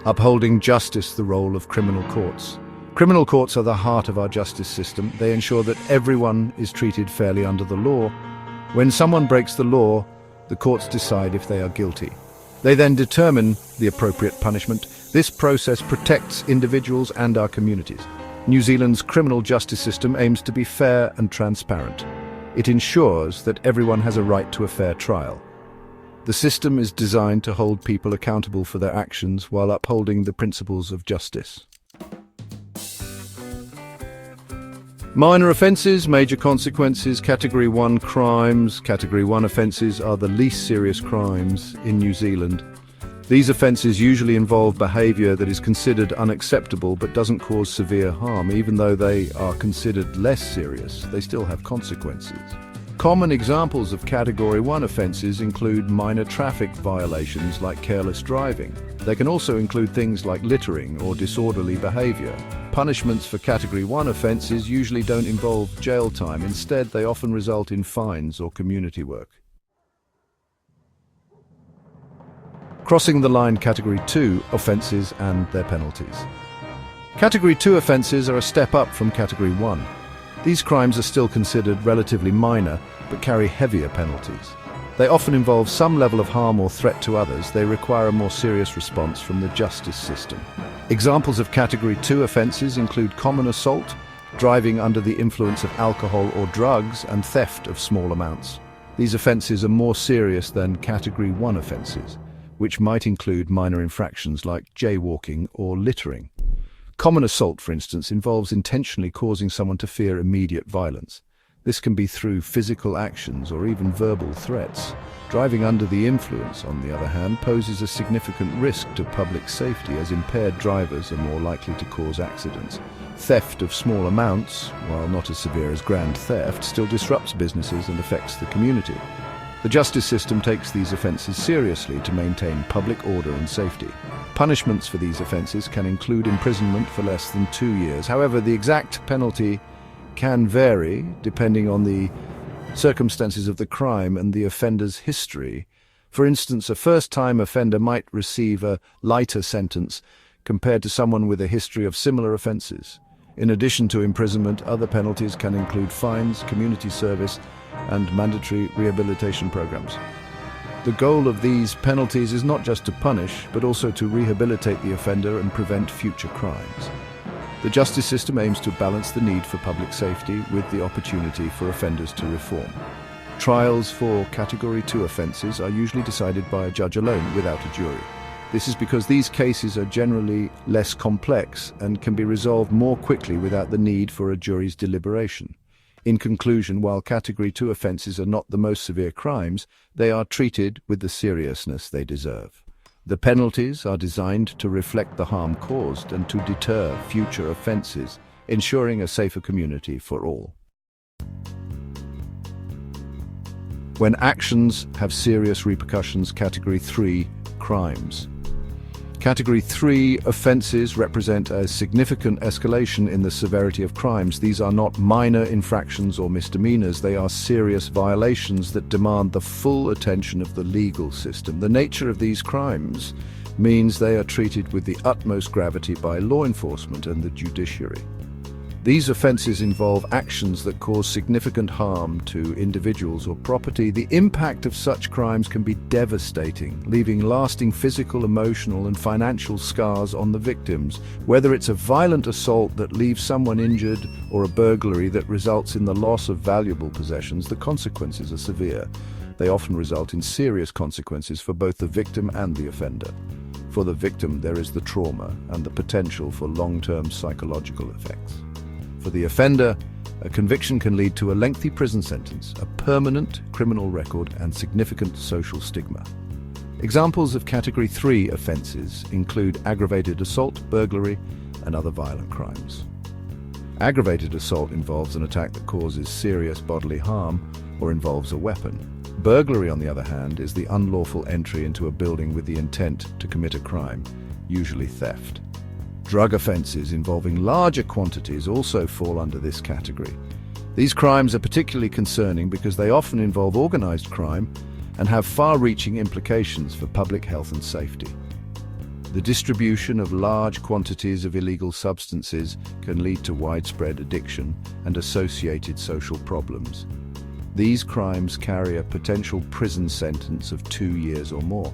Upholding justice, the role of criminal courts. Criminal courts are the heart of our justice system. They ensure that everyone is treated fairly under the law. When someone breaks the law, the courts decide if they are guilty. They then determine the appropriate punishment. This process protects individuals and our communities. New Zealand's criminal justice system aims to be fair and transparent. It ensures that everyone has a right to a fair trial. The system is designed to hold people accountable for their actions while upholding the principles of justice. Minor offences, major consequences, Category 1 crimes. Category 1 offences are the least serious crimes in New Zealand. These offences usually involve behaviour that is considered unacceptable but doesn't cause severe harm. Even though they are considered less serious, they still have consequences. Common examples of Category 1 offences include minor traffic violations like careless driving. They can also include things like littering or disorderly behaviour. Punishments for Category 1 offences usually don't involve jail time. Instead, they often result in fines or community work. Crossing the line Category 2 offences and their penalties. Category 2 offences are a step up from Category 1. These crimes are still considered relatively minor, but carry heavier penalties. They often involve some level of harm or threat to others. They require a more serious response from the justice system. Examples of Category 2 offences include common assault, driving under the influence of alcohol or drugs, and theft of small amounts. These offences are more serious than Category 1 offences, which might include minor infractions like jaywalking or littering. Common assault, for instance, involves intentionally causing someone to fear immediate violence. This can be through physical actions or even verbal threats. Driving under the influence, on the other hand, poses a significant risk to public safety, as impaired drivers are more likely to cause accidents. Theft of small amounts, while not as severe as grand theft, still disrupts businesses and affects the community. The justice system takes these offences seriously to maintain public order and safety. Punishments for these offences can include imprisonment for less than 2 years. However, the exact penalty can vary depending on the circumstances of the crime and the offender's history. For instance, a first-time offender might receive a lighter sentence compared to someone with a history of similar offences. In addition to imprisonment, other penalties can include fines, community service, and mandatory rehabilitation programs. The goal of these penalties is not just to punish, but also to rehabilitate the offender and prevent future crimes. The justice system aims to balance the need for public safety with the opportunity for offenders to reform. Trials for Category 2 offences are usually decided by a judge alone, without a jury. This is because these cases are generally less complex and can be resolved more quickly without the need for a jury's deliberation. In conclusion, while Category 2 offences are not the most severe crimes, they are treated with the seriousness they deserve. The penalties are designed to reflect the harm caused and to deter future offences, ensuring a safer community for all. When actions have serious repercussions, Category 3 crimes. Category 3 offences represent a significant escalation in the severity of crimes. These are not minor infractions or misdemeanors. They are serious violations that demand the full attention of the legal system. The nature of these crimes means they are treated with the utmost gravity by law enforcement and the judiciary. These offences involve actions that cause significant harm to individuals or property. The impact of such crimes can be devastating, leaving lasting physical, emotional, and financial scars on the victims. Whether it's a violent assault that leaves someone injured or a burglary that results in the loss of valuable possessions, the consequences are severe. They often result in serious consequences for both the victim and the offender. For the victim, there is the trauma and the potential for long-term psychological effects. For the offender, a conviction can lead to a lengthy prison sentence, a permanent criminal record, and significant social stigma. Examples of Category 3 offences include aggravated assault, burglary, and other violent crimes. Aggravated assault involves an attack that causes serious bodily harm or involves a weapon. Burglary, on the other hand, is the unlawful entry into a building with the intent to commit a crime, usually theft. Drug offences involving larger quantities also fall under this category. These crimes are particularly concerning because they often involve organised crime and have far-reaching implications for public health and safety. The distribution of large quantities of illegal substances can lead to widespread addiction and associated social problems. These crimes carry a potential prison sentence of 2 years or more.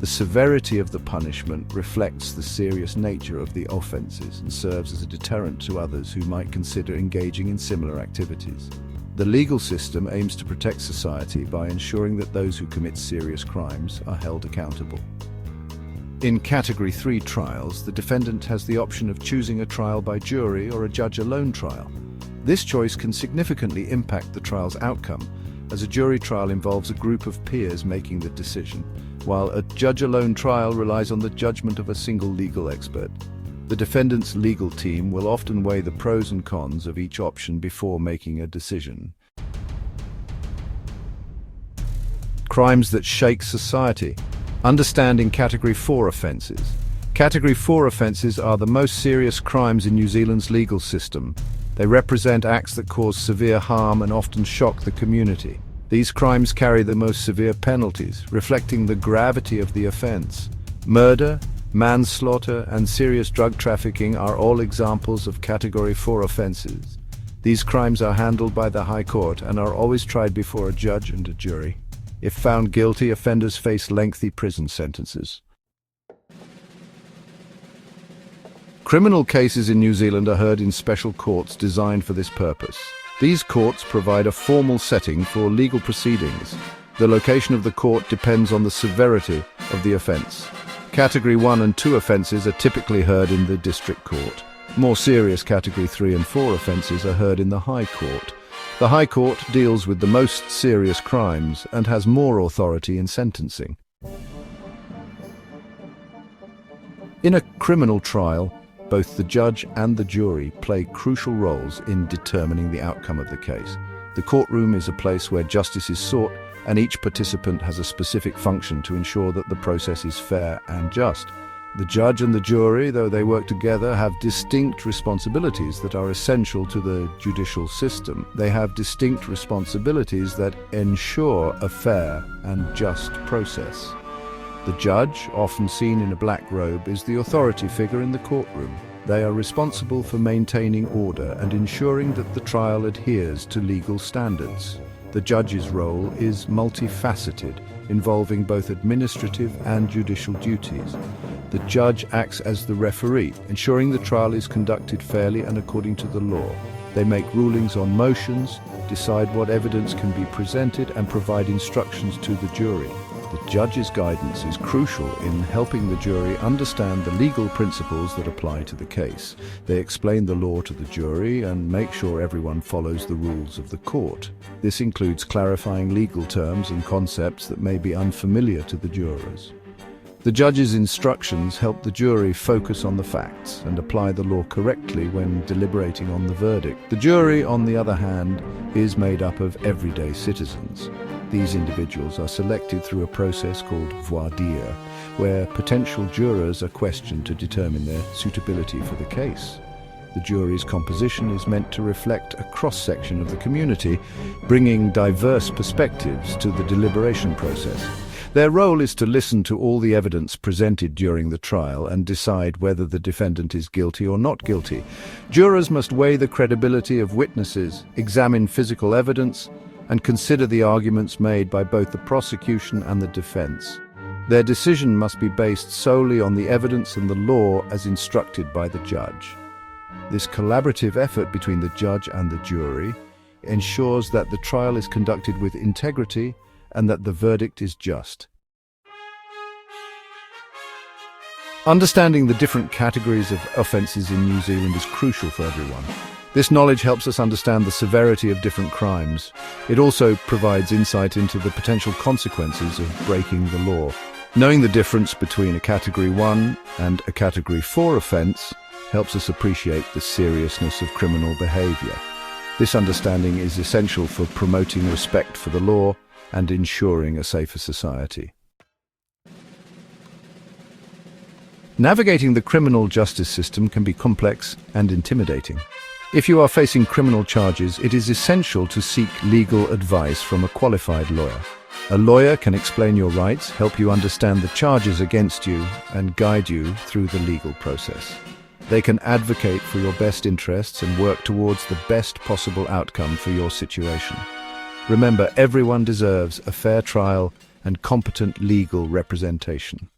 The severity of the punishment reflects the serious nature of the offences and serves as a deterrent to others who might consider engaging in similar activities. The legal system aims to protect society by ensuring that those who commit serious crimes are held accountable. In Category 3 trials, the defendant has the option of choosing a trial by jury or a judge-alone trial. This choice can significantly impact the trial's outcome, as a jury trial involves a group of peers making the decision, while a judge-alone trial relies on the judgment of a single legal expert. The defendant's legal team will often weigh the pros and cons of each option before making a decision. Crimes that shake society. Understanding Category 4 offences. Category 4 offences are the most serious crimes in New Zealand's legal system. They represent acts that cause severe harm and often shock the community. These crimes carry the most severe penalties, reflecting the gravity of the offence. Murder, manslaughter, and serious drug trafficking are all examples of Category 4 offences. These crimes are handled by the High Court and are always tried before a judge and a jury. If found guilty, offenders face lengthy prison sentences. Criminal cases in New Zealand are heard in special courts designed for this purpose. These courts provide a formal setting for legal proceedings. The location of the court depends on the severity of the offence. Category 1 and 2 offences are typically heard in the District Court. More serious Category 3 and 4 offences are heard in the High Court. The High Court deals with the most serious crimes and has more authority in sentencing. In a criminal trial, both the judge and the jury play crucial roles in determining the outcome of the case. The courtroom is a place where justice is sought, and each participant has a specific function to ensure that the process is fair and just. The judge and the jury, though they work together, have distinct responsibilities that are essential to the judicial system. They have distinct responsibilities that ensure a fair and just process. The judge, often seen in a black robe, is the authority figure in the courtroom. They are responsible for maintaining order and ensuring that the trial adheres to legal standards. The judge's role is multifaceted, involving both administrative and judicial duties. The judge acts as the referee, ensuring the trial is conducted fairly and according to the law. They make rulings on motions, decide what evidence can be presented, and provide instructions to the jury. The judge's guidance is crucial in helping the jury understand the legal principles that apply to the case. They explain the law to the jury and make sure everyone follows the rules of the court. This includes clarifying legal terms and concepts that may be unfamiliar to the jurors. The judge's instructions help the jury focus on the facts and apply the law correctly when deliberating on the verdict. The jury, on the other hand, is made up of everyday citizens. These individuals are selected through a process called voir dire, where potential jurors are questioned to determine their suitability for the case. The jury's composition is meant to reflect a cross-section of the community, bringing diverse perspectives to the deliberation process. Their role is to listen to all the evidence presented during the trial and decide whether the defendant is guilty or not guilty. Jurors must weigh the credibility of witnesses, examine physical evidence, and consider the arguments made by both the prosecution and the defense. Their decision must be based solely on the evidence and the law as instructed by the judge. This collaborative effort between the judge and the jury ensures that the trial is conducted with integrity and that the verdict is just. Understanding the different categories of offences in New Zealand is crucial for everyone. This knowledge helps us understand the severity of different crimes. It also provides insight into the potential consequences of breaking the law. Knowing the difference between a Category 1 and a Category 4 offence helps us appreciate the seriousness of criminal behaviour. This understanding is essential for promoting respect for the law and ensuring a safer society. Navigating the criminal justice system can be complex and intimidating. If you are facing criminal charges, it is essential to seek legal advice from a qualified lawyer. A lawyer can explain your rights, help you understand the charges against you, and guide you through the legal process. They can advocate for your best interests and work towards the best possible outcome for your situation. Remember, everyone deserves a fair trial and competent legal representation.